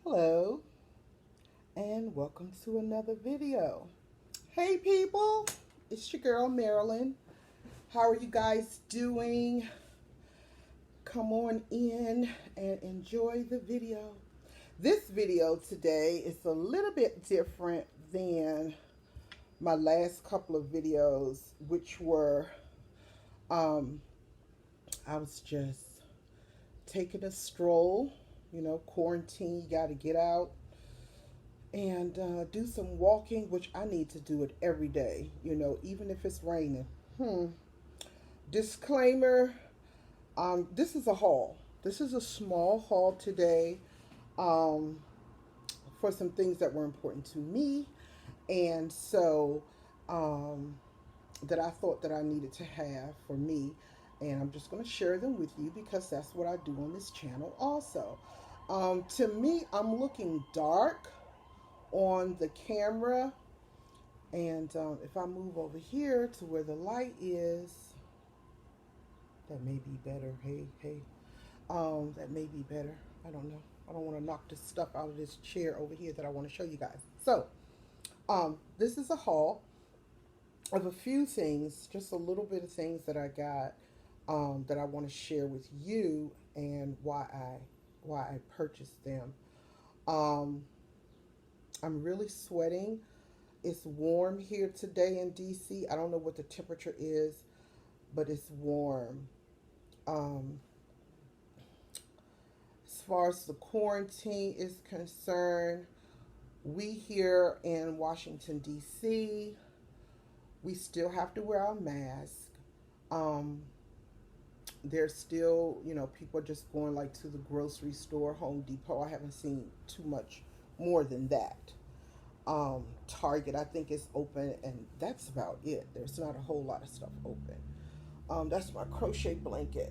Hello and welcome to another video. Hey people, it's your girl Marilyn. How are you guys doing? Come on in and enjoy the video. This video today is a little bit different than my last couple of videos, which were I was just taking a stroll. Quarantine, you got to get out and do some walking, which I need to do it every day, even if it's raining. Disclaimer, this is a haul. This is a small haul today um, for some things that were important to me. And so that I thought that I needed to have for me. And I'm just going to share them with you because that's what I do on this channel also. To me, I'm looking dark on the camera, and if I move over here to where the light is, that may be better. Hey, that may be better. I don't know. I don't want to knock this stuff out of this chair over here that I want to show you guys. So this is a haul of a few things, just a little bit of things that I got that I want to share with you and why I purchased them. I'm really sweating. It's warm here today in DC. I don't know what the temperature is, but it's warm. As far as the quarantine is concerned, we here in Washington, DC, we still have to wear our mask. There's still, people are just going like to the grocery store, Home Depot. I haven't seen too much more than that. Target, I think, is open, and that's about it. There's not a whole lot of stuff open. That's my crochet blanket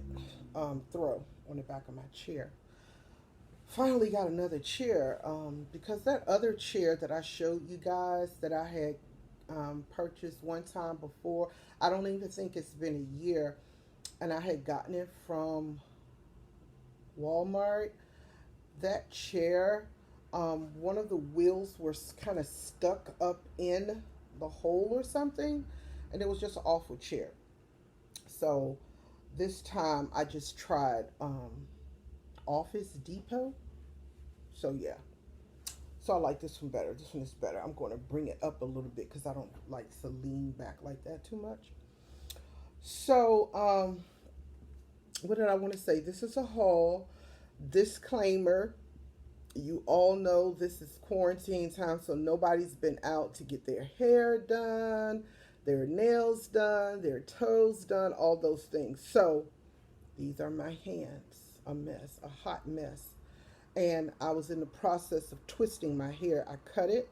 throw on the back of my chair. Finally got another chair because that other chair that I showed you guys that I had purchased one time before, I don't even think it's been a year, and I had gotten it from Walmart. That chair, one of the wheels were kind of stuck up in the hole or something, and it was just an awful chair. So this time I just tried Office Depot. So yeah, so I like this one better. This one is better. I'm going to bring it up a little bit because I don't like to lean back like that too much. So what did I want to say? This is a haul. Disclaimer, you all know this is quarantine time, so nobody's been out to get their hair done, their nails done, their toes done, all those things. So these are my hands, a mess, a hot mess. And I was in the process of twisting my hair. I cut it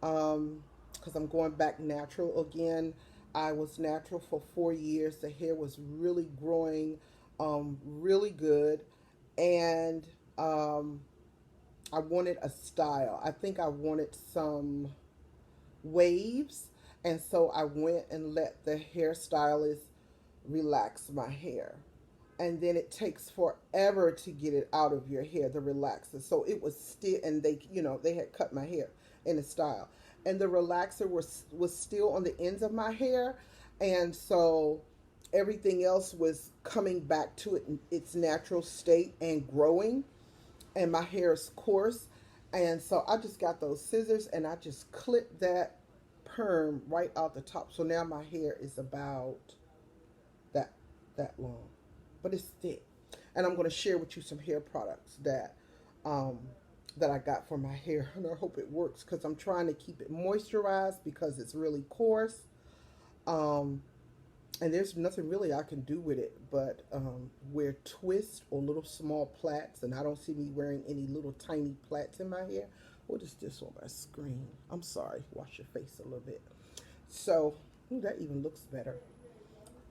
because I'm going back natural again. I was natural for 4 years. The hair was really growing really good. And I wanted a style. I think I wanted some waves. And so I went and let the hairstylist relax my hair. And then it takes forever to get it out of your hair, the relaxer. So it was still, and they had cut my hair in a style. And the relaxer was still on the ends of my hair. And so everything else was coming back to its natural state and growing, and my hair is coarse. And so I just got those scissors and I just clipped that perm right out the top. So now my hair is about that long, but it's thick. And I'm going to share with you some hair products that I got for my hair, and I hope it works because I'm trying to keep it moisturized because it's really coarse. And there's nothing really I can do with it but wear twists or little small plaits, and I don't see me wearing any little tiny plaits in my hair. What is this on my screen? I'm sorry, wash your face a little bit. So that even looks better.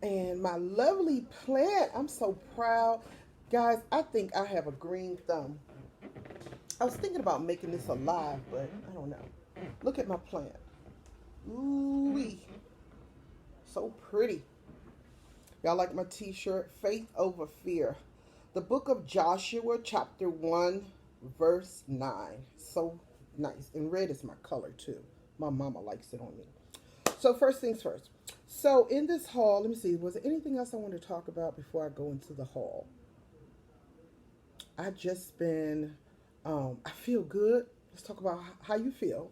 And my lovely plant, I'm so proud. Guys, I think I have a green thumb. I was thinking about making this alive, but I don't know. Look at my plant. Ooh-wee. So pretty. Y'all like my t-shirt? Faith over fear. The book of Joshua, chapter 1, verse 9. So nice. And red is my color too. My mama likes it on me. So first things first. So in this haul, let me see, was there anything else I want to talk about before I go into the haul? I just been, I feel good. Let's talk about how you feel.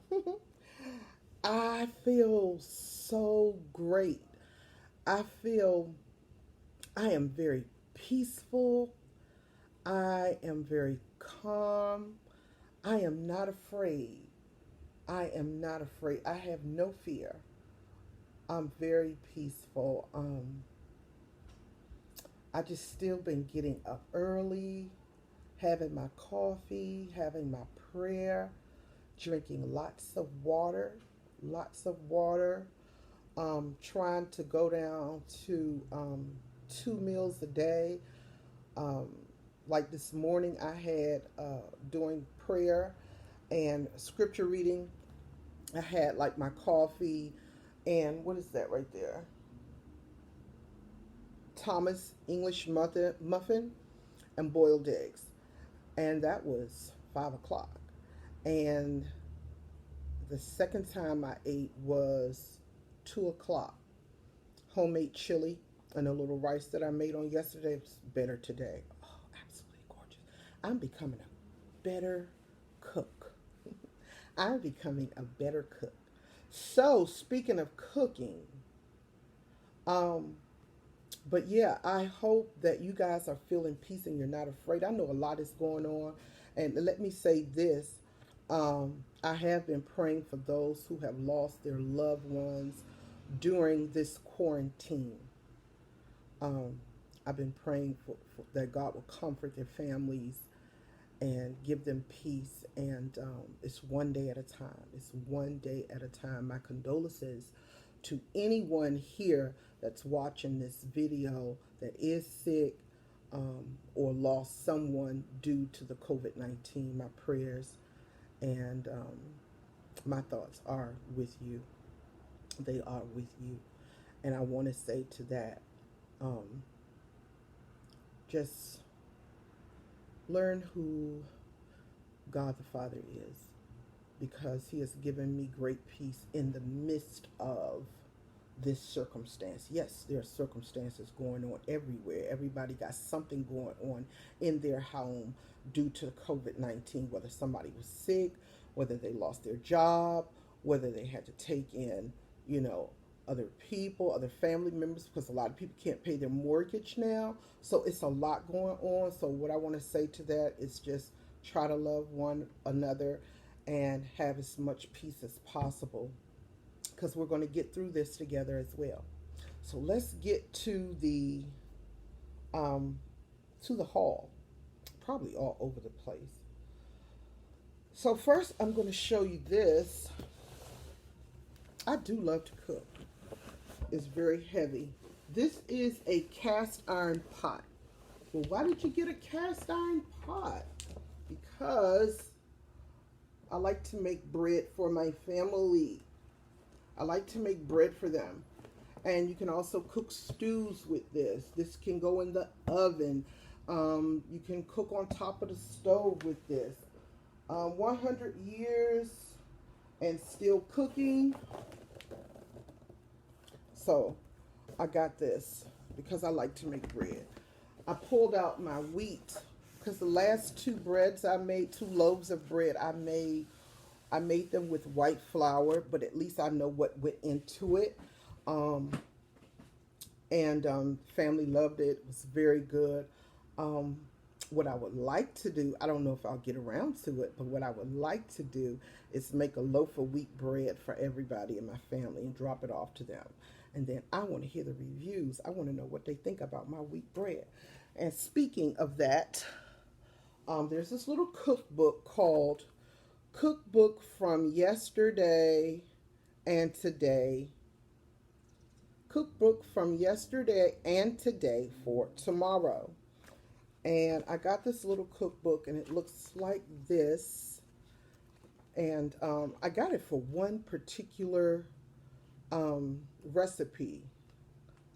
I feel so great. I feel I am very peaceful. I am very calm. I am not afraid. I am not afraid. I have no fear. I'm very peaceful. I just still been getting up early, having my coffee, having my prayer, drinking lots of water, trying to go down to 2 meals a day. Um, like this morning, I had doing prayer and scripture reading. I had like my coffee and what is that right there? Thomas English muffin and boiled eggs. And that was 5 o'clock. And the second time I ate was 2 o'clock. Homemade chili and a little rice that I made on yesterday was better today. Oh, absolutely gorgeous. I'm becoming a better cook. I'm becoming a better cook. So speaking of cooking, um, but yeah, I hope that you guys are feeling peace and you're not afraid. I know a lot is going on. And let me say this, I have been praying for those who have lost their loved ones during this quarantine. Um, I've been praying for that God will comfort their families and give them peace. And it's one day at a time. It's one day at a time. My condolences to anyone here that's watching this video that is sick or lost someone due to the COVID-19. My prayers and my thoughts are with you. They are with you. And I want to say to that, um, just learn who God the Father is, because He has given me great peace in the midst of this circumstance. Yes, there are circumstances going on everywhere. Everybody got something going on in their home due to COVID-19, whether somebody was sick, whether they lost their job, whether they had to take in, you know, other people, other family members, because a lot of people can't pay their mortgage now. So it's a lot going on. So what I want to say to that is just try to love one another and have as much peace as possible, because we're going to get through this together as well. So let's get um, to the haul. Probably all over the place. So first, I'm going to show you this. I do love to cook. It's very heavy. This is a cast iron pot. Well, why did you get a cast iron pot? Because I like to make bread for my family. I like to make bread for them. And you can also cook stews with this. This can go in the oven. You can cook on top of the stove with this. 100 years and still cooking. So I got this because I like to make bread. I pulled out my wheat because the last two breads I made, 2 loaves of bread I made them with white flour, but at least I know what went into it. Um, and family loved it. It was very good. Um, what I would like to do, I don't know if I'll get around to it, but what I would like to do is make a loaf of wheat bread for everybody in my family and drop it off to them. And then I want to hear the reviews. I want to know what they think about my wheat bread. And speaking of that, there's this little cookbook called Cookbook from Yesterday and Today. Cookbook from Yesterday and Today for Tomorrow. And I got this little cookbook and it looks like this. And I got it for one particular recipe.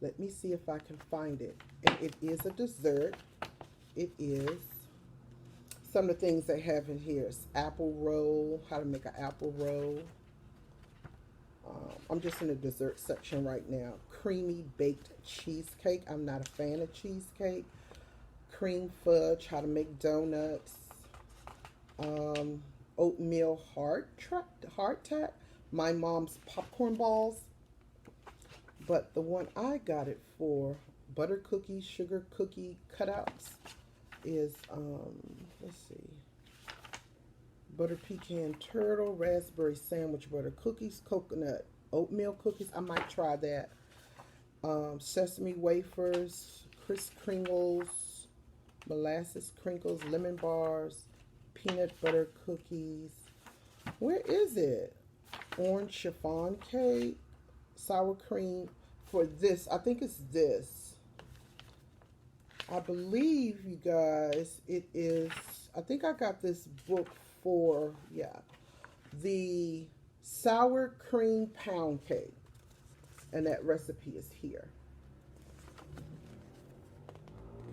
Let me see if I can find it. And it is a dessert. It is Some of the things they have in here is apple roll, how to make an apple roll. I'm just in the dessert section right now. Creamy baked cheesecake. I'm not a fan of cheesecake. Cream fudge, how to make donuts. Oatmeal hardtack. My mom's popcorn balls. But the one I got it for, butter cookie, sugar cookie cutouts, is, let's see, butter pecan turtle, raspberry sandwich butter cookies, coconut oatmeal cookies. I might try that. Sesame wafers, Kris Kringles, molasses crinkles, lemon bars, peanut butter cookies. Where is it? Orange chiffon cake, sour cream. For this, I think it's this. I believe, you guys, it is, I think I got this book for, yeah, the sour cream pound cake. And that recipe is here.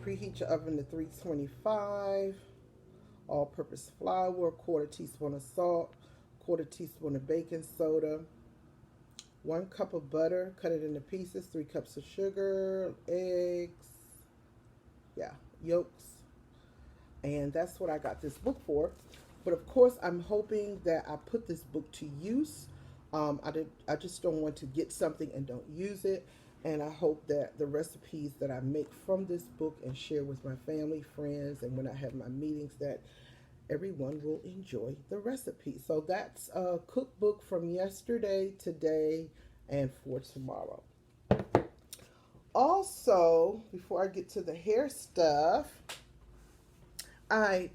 Preheat your oven to 325. All-purpose flour, quarter teaspoon of salt, quarter teaspoon of baking soda, 1 cup of butter, cut it into pieces, 3 cups of sugar, eggs, yeah, yolks. And that's what I got this book for. But of course, I'm hoping that I put this book to use. I just don't want to get something and don't use it. And I hope that the recipes that I make from this book and share with my family, friends, and when I have my meetings, that everyone will enjoy the recipe. So that's a cookbook from yesterday, today, and for tomorrow. Also, before I get to the hair stuff, I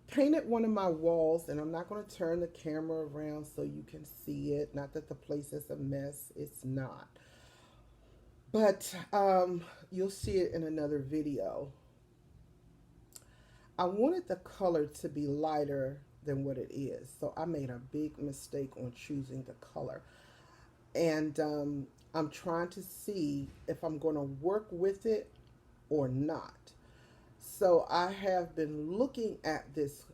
painted one of my walls, and I'm not going to turn the camera around so you can see it. Not that the place is a mess. It's not. But you'll see it in another video. I wanted the color to be lighter than what it is. So I made a big mistake on choosing the color. And I'm trying to see if I'm going to work with it or not. So I have been looking at this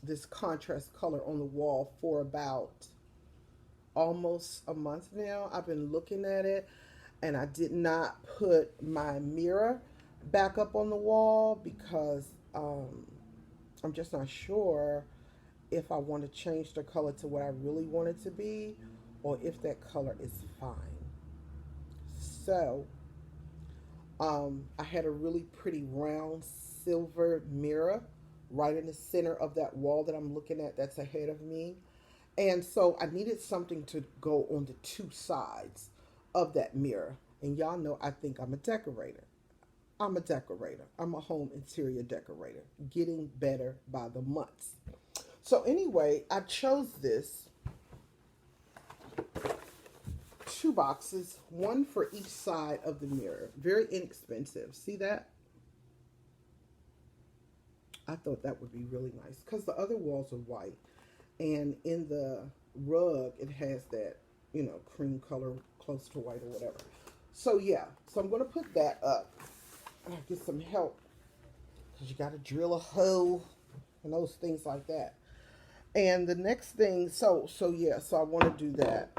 this contrast color on the wall for about almost a month now. I've been looking at it, and I did not put my mirror back up on the wall because I'm just not sure if I want to change the color to what I really want it to be, or if that color is fine. So I had a really pretty round silver mirror right in the center of that wall that I'm looking at that's ahead of me. And so I needed something to go on the two sides of that mirror. And y'all know I think I'm a decorator. I'm a decorator. I'm a home interior decorator, getting better by the months. So anyway, I chose this 2 boxes, 1 for each side of the mirror. Very inexpensive. See that? I thought that would be really nice because the other walls are white. And in the rug, it has that, you know, cream color close to white or whatever. So yeah, so I'm going to put that up. And I'll get some help because you got to drill a hole and those things like that. And the next thing, so yeah, so I want to do that.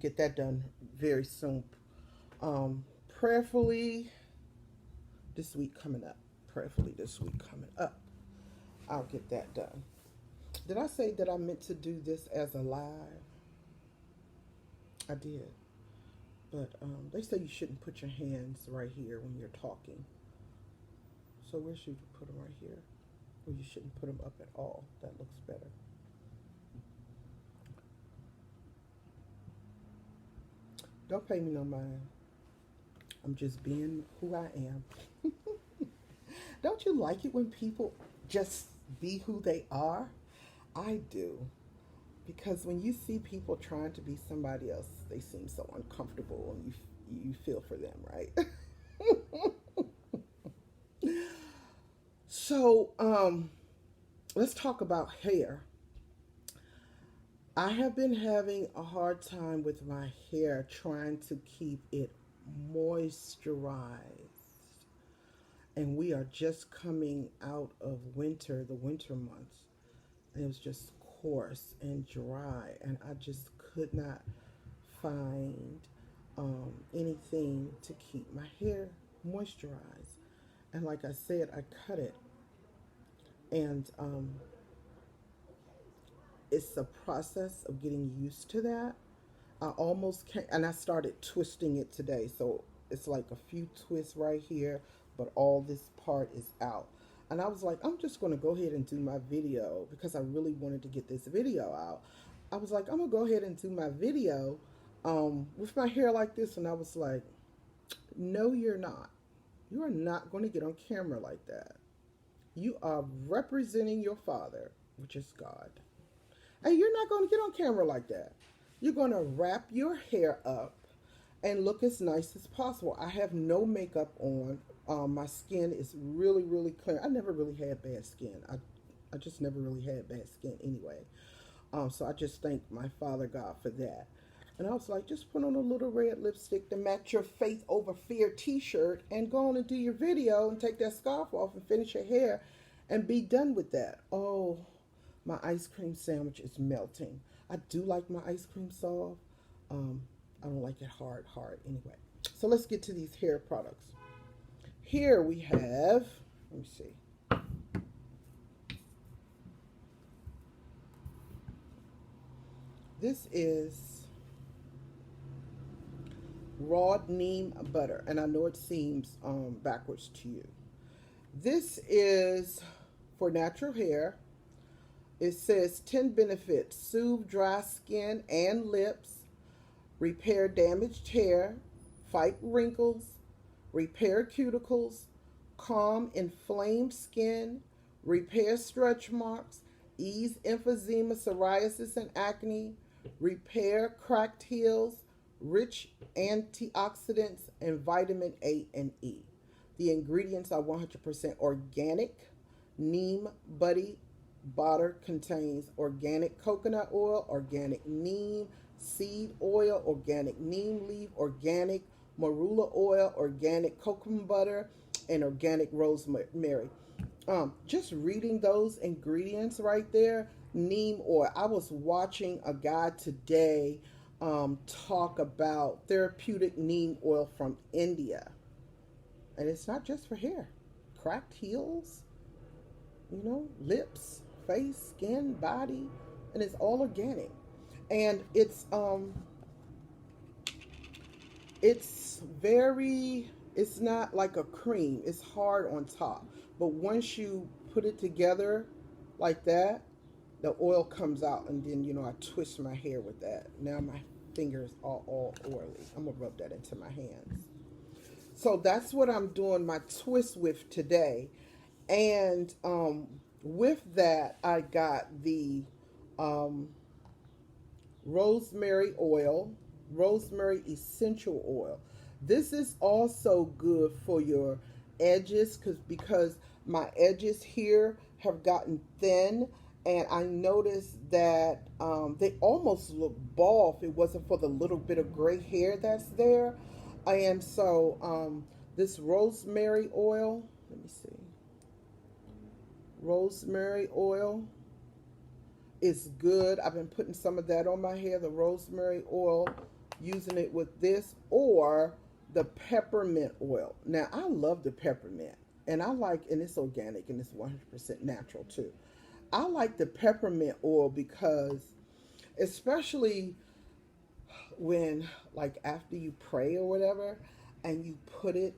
Get that done very soon. Prayerfully this week coming up. Prayerfully this week coming up. I'll get that done. Did I say that I meant to do this as a live? I did. But they say you shouldn't put your hands right here when you're talking. So where should you put them? Right here? Or you shouldn't put them up at all. That looks better. Don't pay me no mind. I'm just being who I am. Don't you like it when people just be who they are? I do. Because when you see people trying to be somebody else, they seem so uncomfortable and you feel for them, right? So, let's talk about hair. I have been having a hard time with my hair trying to keep it moisturized. And we are just coming out of winter, the winter months. And it was just coarse and dry. And I just could not find anything to keep my hair moisturized. And like I said, I cut it. And it's a process of getting used to that. I almost can't, and I started twisting it today. So it's like a few twists right here, but all this part is out. And I was like, I'm just going to go ahead and do my video because I really wanted to get this video out. I was like, I'm going to go ahead and do my video with my hair like this. And I was like, no, you're not. You are not going to get on camera like that. You are representing your father, which is God. And you're not going to get on camera like that. You're going to wrap your hair up and look as nice as possible. I have no makeup on. My skin is really, really clear. I never really had bad skin. I just never really had bad skin anyway. So I just thank my Father God for that. And I was like, just put on a little red lipstick to match your Faith Over Fear t-shirt and go on and do your video and take that scarf off and finish your hair and be done with that. Oh, my ice cream sandwich is melting. I do like my ice cream soft. I don't like it hard anyway. So let's get to these hair products. Here we have, let me see. This is raw neem butter, and I know it seems backwards to you. This is for natural hair. It says 10 benefits: soothe dry skin and lips, repair damaged hair, fight wrinkles, repair cuticles, calm inflamed skin, repair stretch marks, ease emphysema, psoriasis, and acne, repair cracked heels, rich antioxidants, and vitamin A and E. The ingredients are 100% organic. Neem buddy butter contains organic coconut oil, organic neem seed oil, organic neem leaf, organic marula oil, organic coconut butter, and organic rosemary. Just reading those ingredients right there, neem oil. I was watching a guy today talk about therapeutic neem oil from India. And it's not just for hair. Cracked heels, lips, face, skin, body, and it's all organic. And it's not like a cream. It's hard on top. But once you put it together like that, the oil comes out, and then I twist my hair with that. Now my fingers are all oily. I'm gonna rub that into my hands. So that's what I'm doing my twist with today. And with that, I got the um, rosemary oil, rosemary essential oil. This is also good for your edges because my edges here have gotten thin, and I noticed that they almost look bald if it wasn't for the little bit of gray hair that's there. And so this rosemary oil, let me see, rosemary oil is good. I've been putting some of that on my hair, the rosemary oil, using it with this, or the peppermint oil. Now, I love the peppermint, and and it's organic, and it's 100% natural too. I like the peppermint oil because, especially when, like, after you pray or whatever, and you put it,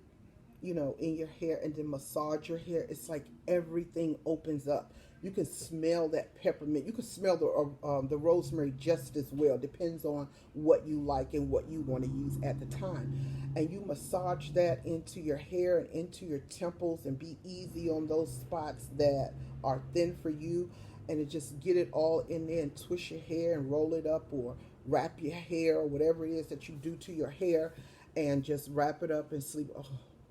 in your hair and then massage your hair, it's like everything opens up. You can smell that peppermint. You can smell the rosemary just as well. Depends on what you like and what you want to use at the time. And you massage that into your hair and into your temples, and be easy on those spots that are thin for you. And it just get it all in there, and twist your hair and roll it up, or wrap your hair, or whatever it is that you do to your hair, and just wrap it up and sleep. Oh,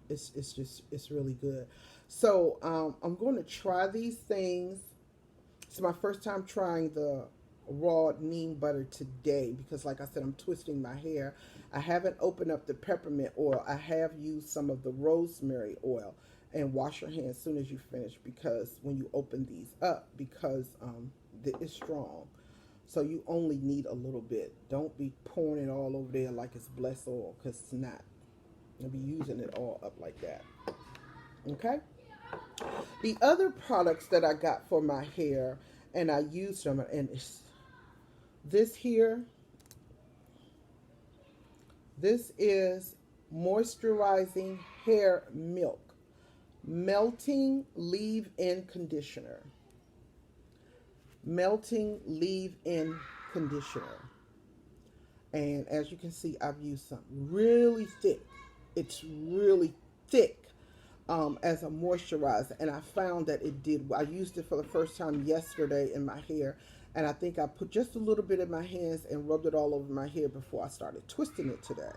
it's really good. So I'm going to try these things. It's my first time trying the raw neem butter today because, like I said, I'm twisting my hair. I haven't opened up the peppermint oil. I have used some of the rosemary oil, and wash your hands as soon as you finish, because when you open these up, because it's strong. So you only need a little bit. Don't be pouring it all over there like it's blessed oil, because it's not. You'll be using it all up like that. Okay? The other products that I got for my hair, and I used them, and it's this here. This is moisturizing hair milk, melting leave-in conditioner. Melting leave-in conditioner. And as you can see, I've used something really thick. It's really thick as a moisturizer, and I found that it did. I used it for the first time yesterday in my hair, and I think I put just a little bit in my hands and rubbed it all over my hair before I started twisting it today.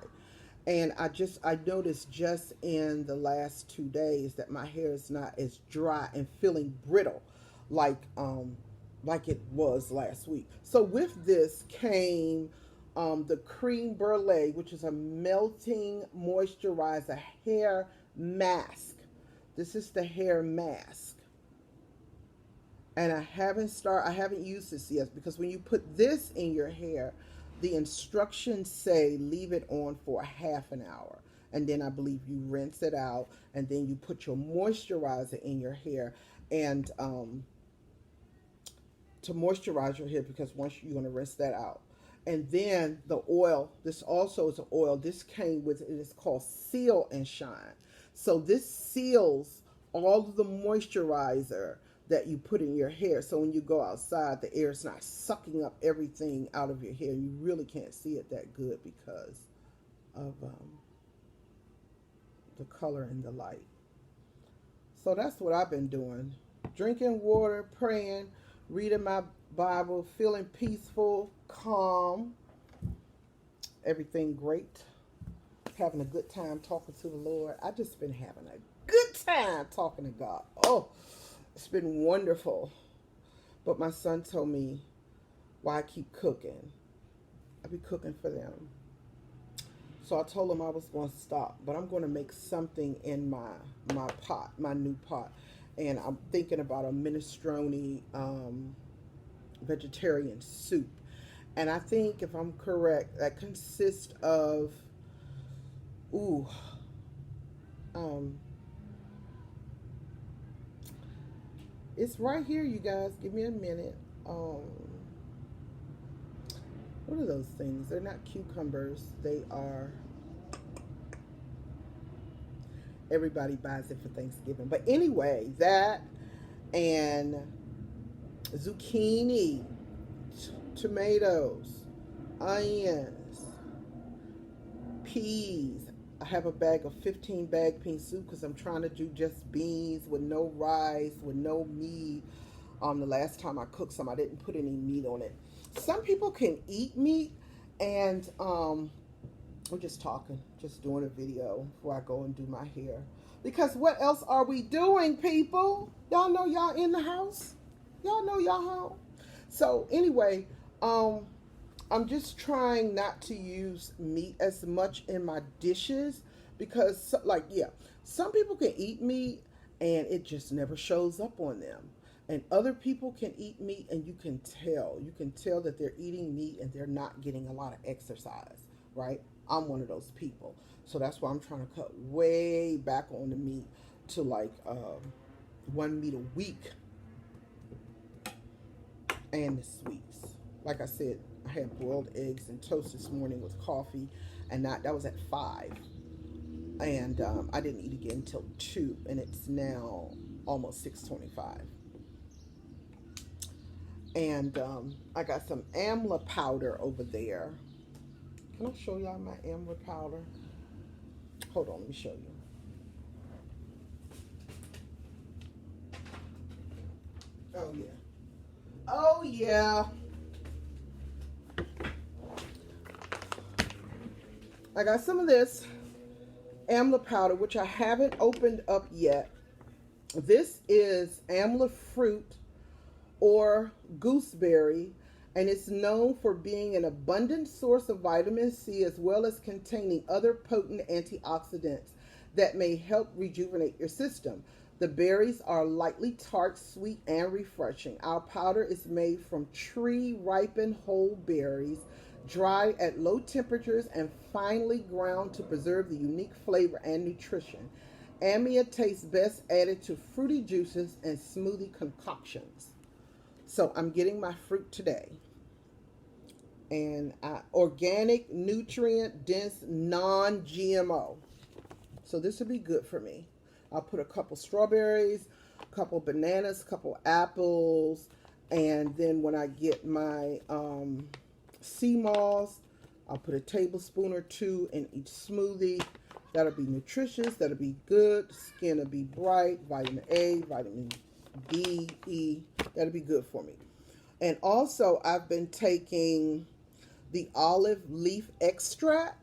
And I noticed just in the last 2 days that my hair is not as dry and feeling brittle like it was last week. So with this came the Creme Brulee, which is a melting moisturizer hair mask. This is the hair mask. And I haven't used this yet, because when you put this in your hair, the instructions say leave it on for a half an hour. And then I believe you rinse it out, and then you put your moisturizer in your hair, and to moisturize your hair, because once you're going to rinse that out. And then the oil, this also is an oil. This came with, it is called Seal and Shine. So this seals all of the moisturizer that you put in your hair. So when you go outside, the air is not sucking up everything out of your hair. You really can't see it that good because of the color and the light. So that's what I've been doing. Drinking water, praying, reading my Bible, feeling peaceful, calm, everything great. Having a good time talking to the Lord. I just been having a good time talking to God. Oh, it's been wonderful. But my son told me why I keep cooking. I be cooking for them. So I told him I was going to stop, but I'm going to make something in my pot, my new pot. And I'm thinking about a minestrone vegetarian soup. And I think, if I'm correct, that consists of, it's right here, you guys. Give me a minute. What are those things? They're not cucumbers. They are, everybody buys it for Thanksgiving. But anyway, that and zucchini, tomatoes, onions, peas. I have a bag of 15 bag pea soup because I'm trying to do just beans with no rice, with no meat. The last time I cooked some, I didn't put any meat on it. Some people can eat meat, and we're just talking, just doing a video before I go and do my hair. Because what else are we doing, people? Y'all know y'all in the house. Y'all know y'all home. So anyway, I'm just trying not to use meat as much in my dishes, because, some people can eat meat and it just never shows up on them. And other people can eat meat and you can tell that they're eating meat and they're not getting a lot of exercise, right? I'm one of those people. So that's why I'm trying to cut way back on the meat to one meat a week. And the sweets. Like I said, I had boiled eggs and toast this morning with coffee, and that was at 5. And I didn't eat again until 2, and it's now almost 6:25. And I got some amla powder over there. Can I show y'all my amla powder? Hold on, let me show you. Oh, yeah. Oh, yeah. I got some of this amla powder, which I haven't opened up yet. This is amla fruit or gooseberry, and it's known for being an abundant source of vitamin C, as well as containing other potent antioxidants that may help rejuvenate your system. The berries are lightly tart, sweet, and refreshing. Our powder is made from tree ripened whole berries, dried at low temperatures and finely ground to preserve the unique flavor and nutrition. Amia tastes best added to fruity juices and smoothie concoctions. So I'm getting my fruit today. And organic, nutrient dense, non GMO. So this would be good for me. I'll put a couple strawberries, a couple bananas, a couple apples, and then when I get my sea moss, I'll put a tablespoon or two in each smoothie. That'll be nutritious, that'll be good, skin will be bright, vitamin A, vitamin D, E, that'll be good for me. And also I've been taking the olive leaf extract.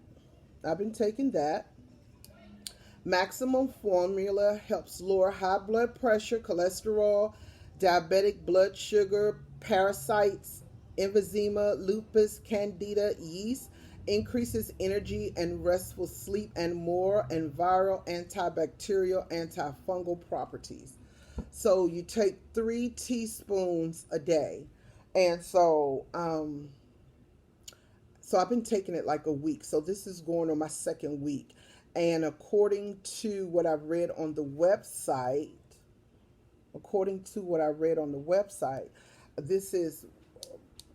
I've been taking that. Maximum Formula helps lower high blood pressure, cholesterol, diabetic blood sugar, parasites, emphysema, lupus, candida, yeast, increases energy and restful sleep, and more, and viral, antibacterial, antifungal properties. So you take 3 teaspoons a day. And so I've been taking it like a week. So this is going on my second week. And according to what I've read on the website, this is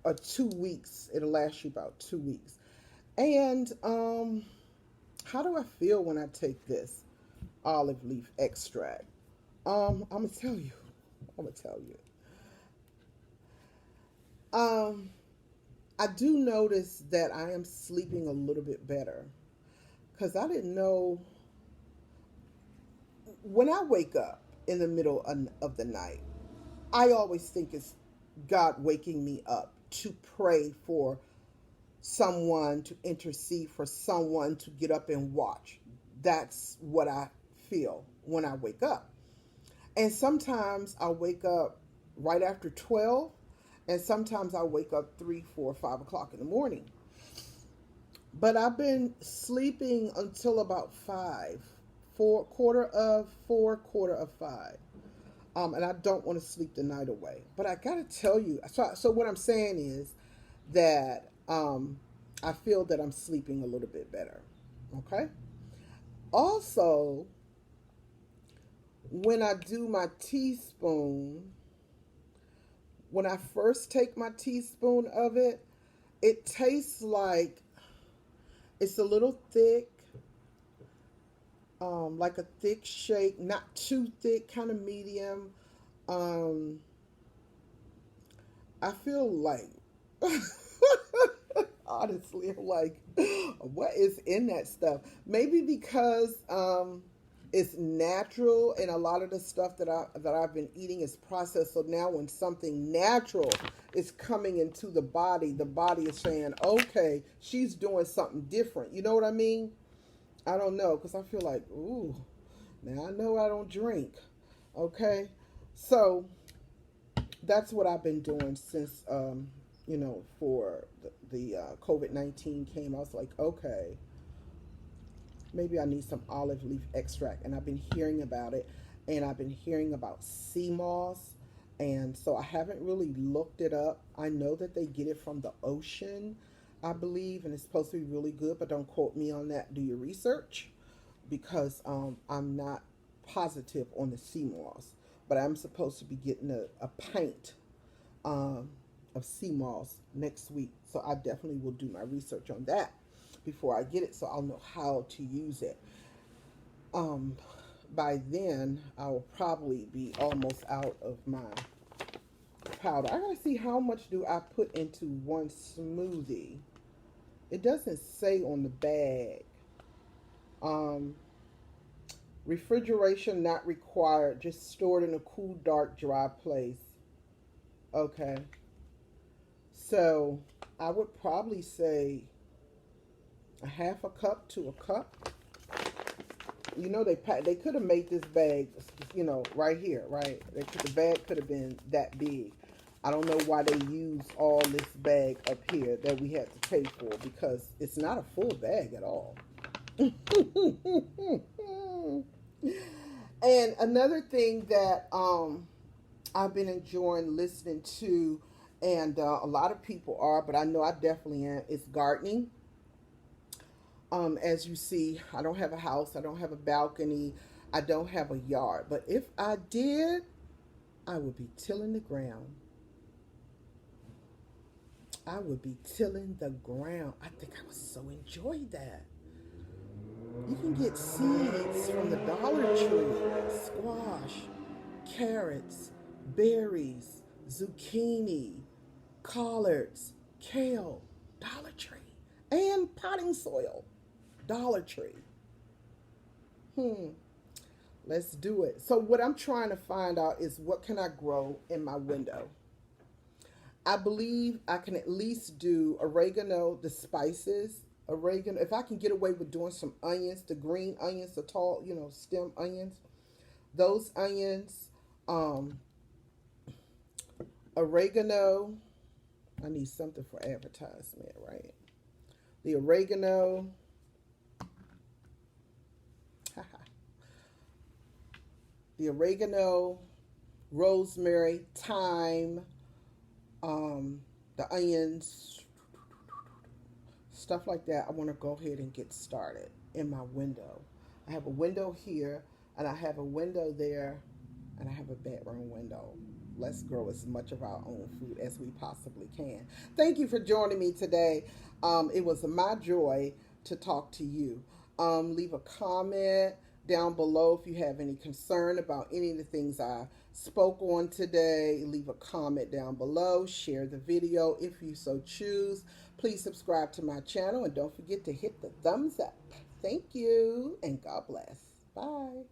2 weeks. It'll last you about 2 weeks. And how do I feel when I take this olive leaf extract? I'm gonna tell you. I do notice that I am sleeping a little bit better. Because I didn't know, when I wake up in the middle of the night, I always think it's God waking me up to pray for someone, to intercede for someone, to get up and watch. That's what I feel when I wake up. And sometimes I wake up right after 12, and sometimes I wake up 3, 4, 5 o'clock in the morning. But I've been sleeping until about 5, quarter of 5. And I don't want to sleep the night away. But I got to tell you, so what I'm saying is that I feel that I'm sleeping a little bit better. Okay? Also, when I do my teaspoon, when I first take my teaspoon of it, it tastes like it's a little thick, like a thick shake, not too thick, kind of medium. I feel like, honestly, I'm like, what is in that stuff? Maybe because it's natural, and a lot of the stuff that I've been eating is processed. So now when something natural is coming into the body is saying, okay, she's doing something different. You know what I mean? I don't know, because I feel like, ooh, now I know I don't drink. Okay? So that's what I've been doing since, for the COVID-19 came. I was like, okay, maybe I need some olive leaf extract. And I've been hearing about it, and I've been hearing about sea moss. And so I haven't really looked it up. I know that they get it from the ocean, I believe, and it's supposed to be really good, but don't quote me on that. Do your research, because I'm not positive on the sea moss. But I'm supposed to be getting a pint of sea moss next week. So I definitely will do my research on that before I get it, so I'll know how to use it. By then, I will probably be almost out of my powder. I gotta see how much do I put into one smoothie. It doesn't say on the bag. Refrigeration not required. Just stored in a cool, dark, dry place. Okay. So I would probably say a half a cup to a cup. You know, they could have made this bag, right here, right? The bag could have been that big. I don't know why they used all this bag up here that we had to pay for, because it's not a full bag at all. And another thing that I've been enjoying listening to, and a lot of people are, but I know I definitely am, is gardening. As you see, I don't have a house, I don't have a balcony, I don't have a yard. But if I did, I would be tilling the ground. I would be tilling the ground. I think I would so enjoy that. You can get seeds from the Dollar Tree, squash, carrots, berries, zucchini, collards, kale, Dollar Tree, and potting soil, Dollar Tree. Hmm, let's do it. So what I'm trying to find out is what can I grow in my window. I believe I can at least do oregano, the spices, oregano. If I can get away with doing some onions, the green onions, the tall, stem onions, those onions, um, oregano. I need something for advertisement, right? The oregano, the oregano, rosemary, thyme, the onions, stuff like that. I want to go ahead and get started in my window. I have a window here, and I have a window there, and I have a bedroom window. Let's grow as much of our own food as we possibly can. Thank you for joining me today. It was my joy to talk to you. Leave a comment down below if you have any concern about any of the things I spoke on today. Leave a comment down below. Share the video if you so choose. Please subscribe to my channel and don't forget to hit the thumbs up. Thank you and God bless. Bye.